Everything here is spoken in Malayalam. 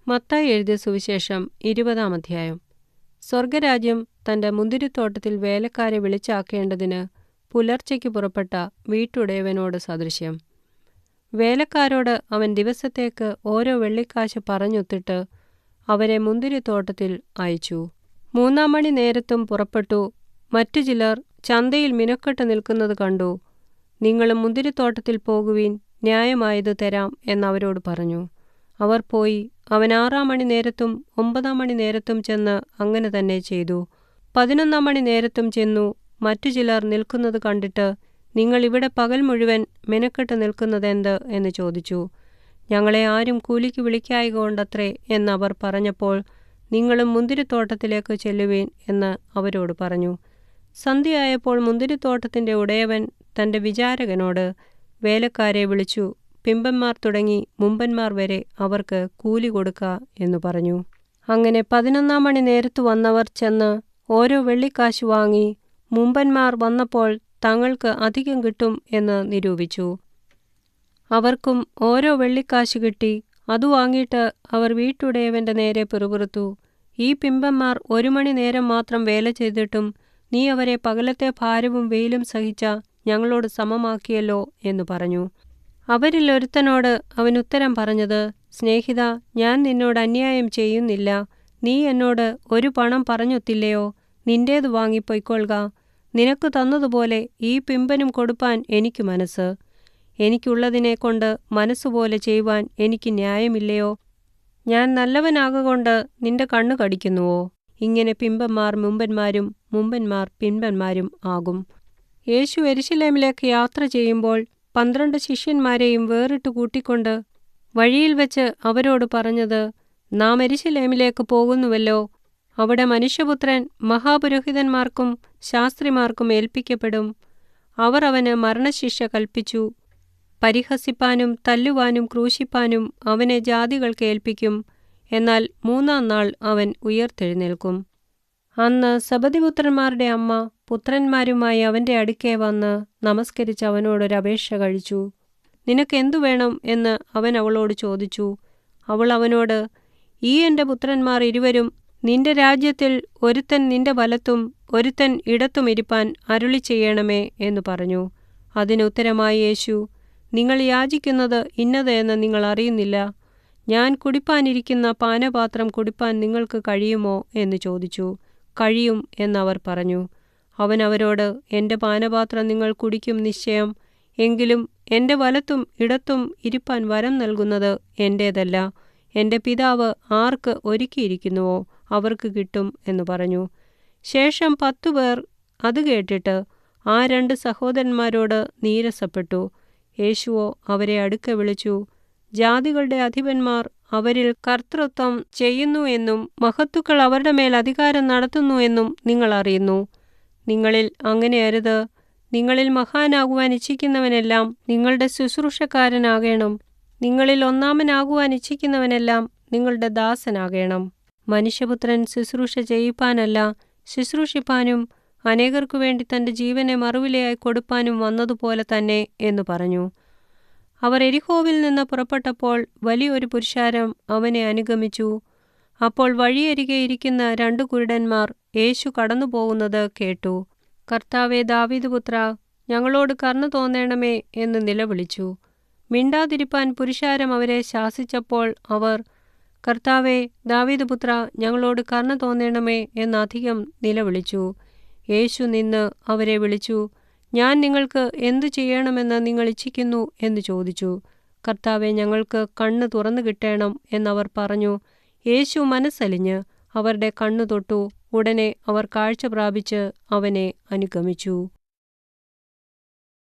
മത്തായി എഴുതിയ സുവിശേഷം 20-ാം അധ്യായം. സ്വർഗരാജ്യം തന്റെ മുന്തിരിത്തോട്ടത്തിൽ വേലക്കാരെ വിളിച്ചാക്കേണ്ടതിന് പുലർച്ചയ്ക്ക് പുറപ്പെട്ട വീട്ടുടയവനോട് സദൃശ്യം. വേലക്കാരോട് അവൻ ദിവസത്തേക്ക് ഓരോ വെള്ളിക്കാശ് പറഞ്ഞൊത്തിട്ട് അവരെ മുന്തിരിത്തോട്ടത്തിൽ അയച്ചു. 3-ാം മണി നേരത്തും പുറപ്പെട്ടു. മറ്റു ചിലർ ചന്തയിൽ മിനക്കെട്ട് നിൽക്കുന്നത് കണ്ടു. നിങ്ങളും മുന്തിരിത്തോട്ടത്തിൽ പോകുവിൻ, ന്യായമായത് തരാം എന്നവരോട് പറഞ്ഞു. അവർ പോയി. അവൻ 6-ാം മണി നേരത്തും 9-ാം മണി നേരത്തും ചെന്ന് അങ്ങനെ തന്നെ ചെയ്തു. 11-ാം മണി നേരത്തും ചെന്നു. മറ്റു ചിലർ നിൽക്കുന്നത് കണ്ടിട്ട്, നിങ്ങൾ ഇവിടെ പകൽ മുഴുവൻ മിനക്കെട്ട് നിൽക്കുന്നതെന്ത് എന്ന് ചോദിച്ചു. ഞങ്ങളെ ആരും കൂലിക്ക് വിളിക്കായ്കൊണ്ടത്രേ എന്നവർ പറഞ്ഞപ്പോൾ, നിങ്ങളും മുന്തിരിത്തോട്ടത്തിലേക്ക് ചെല്ലുവീൻ എന്ന് അവരോട് പറഞ്ഞു. സന്ധ്യയായപ്പോൾ മുന്തിരിത്തോട്ടത്തിന്റെ ഉടയവൻ തന്റെ വിചാരകനോട് വേലക്കാരെ വിളിച്ചു, പിമ്പന്മാർ തുടങ്ങി മുമ്പന്മാർ വരെ അവർക്ക് കൂലി കൊടുക്ക എന്നു പറഞ്ഞു. അങ്ങനെ 11-ാം മണി നേരത്തു വന്നവർ ചെന്ന് ഓരോ വെള്ളിക്കാശ് വാങ്ങി. മുമ്പന്മാർ വന്നപ്പോൾ തങ്ങൾക്ക് അധികം കിട്ടും എന്ന് നിരൂപിച്ചു. അവർക്കും ഓരോ വെള്ളിക്കാശ് കിട്ടി. അതു വാങ്ങിയിട്ട് അവർ വീട്ടുടയവന്റെ നേരെ പിറുപിറുത്തു, ഈ പിമ്പന്മാർ 1 മണി നേരം മാത്രം വേല ചെയ്തിട്ടും നീ അവരെ പകലത്തെ ഭാരവും വെയിലും സഹിച്ച ഞങ്ങളോട് സമമാക്കിയല്ലോ എന്നു പറഞ്ഞു. അവരിൽ ഒരുത്തനോട് അവൻ ഉത്തരം പറഞ്ഞത്, സ്നേഹിതാ, ഞാൻ നിന്നോട് അന്യായം ചെയ്യുന്നില്ല. നീ എന്നോട് 1 പണം പറഞ്ഞൊത്തില്ലയോ? നിന്റേത് വാങ്ങിപ്പൊയ്ക്കൊള്ളുക. നിനക്ക് തന്നതുപോലെ ഈ പിമ്പനും കൊടുപ്പാൻ എനിക്ക് മനസ്സ്. എനിക്കുള്ളതിനെക്കൊണ്ട് മനസ്സുപോലെ ചെയ്യുവാൻ എനിക്ക് ന്യായമില്ലയോ? ഞാൻ നല്ലവനാകൊണ്ട് നിന്റെ കണ്ണു കടിക്കുന്നുവോ? ഇങ്ങനെ പിമ്പന്മാർ മുമ്പന്മാരും മുമ്പന്മാർ പിമ്പന്മാരും ആകും. യേശു യെരുശലേമിലേക്ക് യാത്ര ചെയ്യുമ്പോൾ 12 ശിഷ്യന്മാരെയും വേറിട്ട് കൂട്ടിക്കൊണ്ട് വഴിയിൽ വെച്ച് അവരോട് പറഞ്ഞത്, നാം യെരുശലേമിലേക്ക് പോകുന്നുവല്ലോ. അവിടെ മനുഷ്യപുത്രൻ മഹാപുരോഹിതന്മാർക്കും ശാസ്ത്രിമാർക്കും ഏൽപ്പിക്കപ്പെടും. അവർ അവന് മരണശിക്ഷ കൽപ്പിച്ചു. പരിഹസിപ്പാനും തല്ലുവാനും ക്രൂശിപ്പാനും അവനെ ജാതികൾക്ക് ഏൽപ്പിക്കും. എന്നാൽ 3-ാം നാൾ അവൻ ഉയിർത്തെഴുന്നേൽക്കും. അന്ന് സബദിപുത്രന്മാരുടെ അമ്മ പുത്രന്മാരുമായി അവന്റെ അടുക്കെ വന്ന് നമസ്കരിച്ച് അവനോടൊരപേക്ഷ കഴിച്ചു. നിനക്കെന്തു വേണം എന്ന് അവൻ അവളോട് ചോദിച്ചു. അവൾ അവനോട്, ഈ എൻ്റെ പുത്രന്മാർ 2 നിന്റെ രാജ്യത്തിൽ ഒരുത്തൻ നിന്റെ വലത്തും ഒരുത്തൻ ഇടത്തും ഇരിപ്പാൻ അരുളി ചെയ്യണമേ എന്നു പറഞ്ഞു. അതിനുത്തരമായി യേശു, നിങ്ങൾ യാചിക്കുന്നത് ഇന്നത് എന്ന് നിങ്ങൾ അറിയുന്നില്ല. ഞാൻ കുടിപ്പാനിരിക്കുന്ന പാനപാത്രം കുടിപ്പാൻ നിങ്ങൾക്ക് കഴിയുമോ എന്ന് ചോദിച്ചു. കഴിയും എന്നവർ പറഞ്ഞു. അവൻ അവരോട്, എൻ്റെ പാനപാത്രം നിങ്ങൾ കുടിക്കും നിശ്ചയം. എങ്കിലും എൻ്റെ വലത്തും ഇടത്തും ഇരിപ്പാൻ വരം നൽകുന്നത് എൻ്റേതല്ല. എൻ്റെ പിതാവ് ആർക്ക് ഒരുക്കിയിരിക്കുന്നുവോ അവർക്ക് കിട്ടും എന്ന് പറഞ്ഞു. ശേഷം 10 പേർ അത് കേട്ടിട്ട് ആ 2 സഹോദരന്മാരോട് നീരസപ്പെട്ടു. യേശുവോ അവരെ അടുക്കെ വിളിച്ചു, ജാതികളുടെ അധിപന്മാർ അവരിൽ കർത്തൃത്വം ചെയ്യുന്നു എന്നും മഹത്തുക്കൾ അവരുടെ മേൽ അധികാരം നടത്തുന്നു എന്നും നിങ്ങൾ അറിയുന്നു. നിങ്ങളിൽ അങ്ങനെ അരുത്. നിങ്ങളിൽ മഹാനാകുവാൻ ഇച്ഛിക്കുന്നവനെല്ലാം നിങ്ങളുടെ ശുശ്രൂഷക്കാരനാകണം. നിങ്ങളിൽ ഒന്നാമനാകുവാൻ ഇച്ഛിക്കുന്നവനെല്ലാം നിങ്ങളുടെ ദാസനാകണം. മനുഷ്യപുത്രൻ ശുശ്രൂഷ ചെയ്യിപ്പാനല്ല, ശുശ്രൂഷിപ്പാനും അനേകർക്കു വേണ്ടി തന്റെ ജീവനെ മറുവിലയായി കൊടുപ്പാനും വന്നതുപോലെ തന്നെ എന്നു പറഞ്ഞു. അവർ എരിഹോവിൽ നിന്ന് പുറപ്പെട്ടപ്പോൾ വലിയൊരു പുരുഷാരം അവനെ അനുഗമിച്ചു. അപ്പോൾ വഴിയരികെ ഇരിക്കുന്ന 2 കുരുടന്മാർ യേശു കടന്നുപോകുന്നത് കേട്ടു. കർത്താവേ, ദാവീദ് പുത്രാ, ഞങ്ങളോട് കരുണ തോന്നേണമേ എന്ന് നിലവിളിച്ചു. മിണ്ടാതിരിപ്പാൻ പുരുഷാരം അവരെ ശാസിച്ചപ്പോൾ അവർ, കർത്താവേ, ദാവീദ് പുത്രാ, ഞങ്ങളോട് കരുണ തോന്നേണമേ എന്നധികം നിലവിളിച്ചു. യേശു നിന്ന് അവരെ വിളിച്ചു, ഞാൻ നിങ്ങൾക്ക് എന്തു ചെയ്യണമെന്ന് നിങ്ങൾ ഇച്ഛിക്കുന്നു എന്ന് ചോദിച്ചു. കർത്താവെ, ഞങ്ങൾക്ക് കണ്ണ് തുറന്നു കിട്ടേണം എന്നവർ പറഞ്ഞു. യേശു മനസ്സലിഞ്ഞ് അവരുടെ കണ്ണു തൊട്ടു. ഉടനെ അവർ കാഴ്ച പ്രാപിച്ച് അവനെ അനുഗമിച്ചു.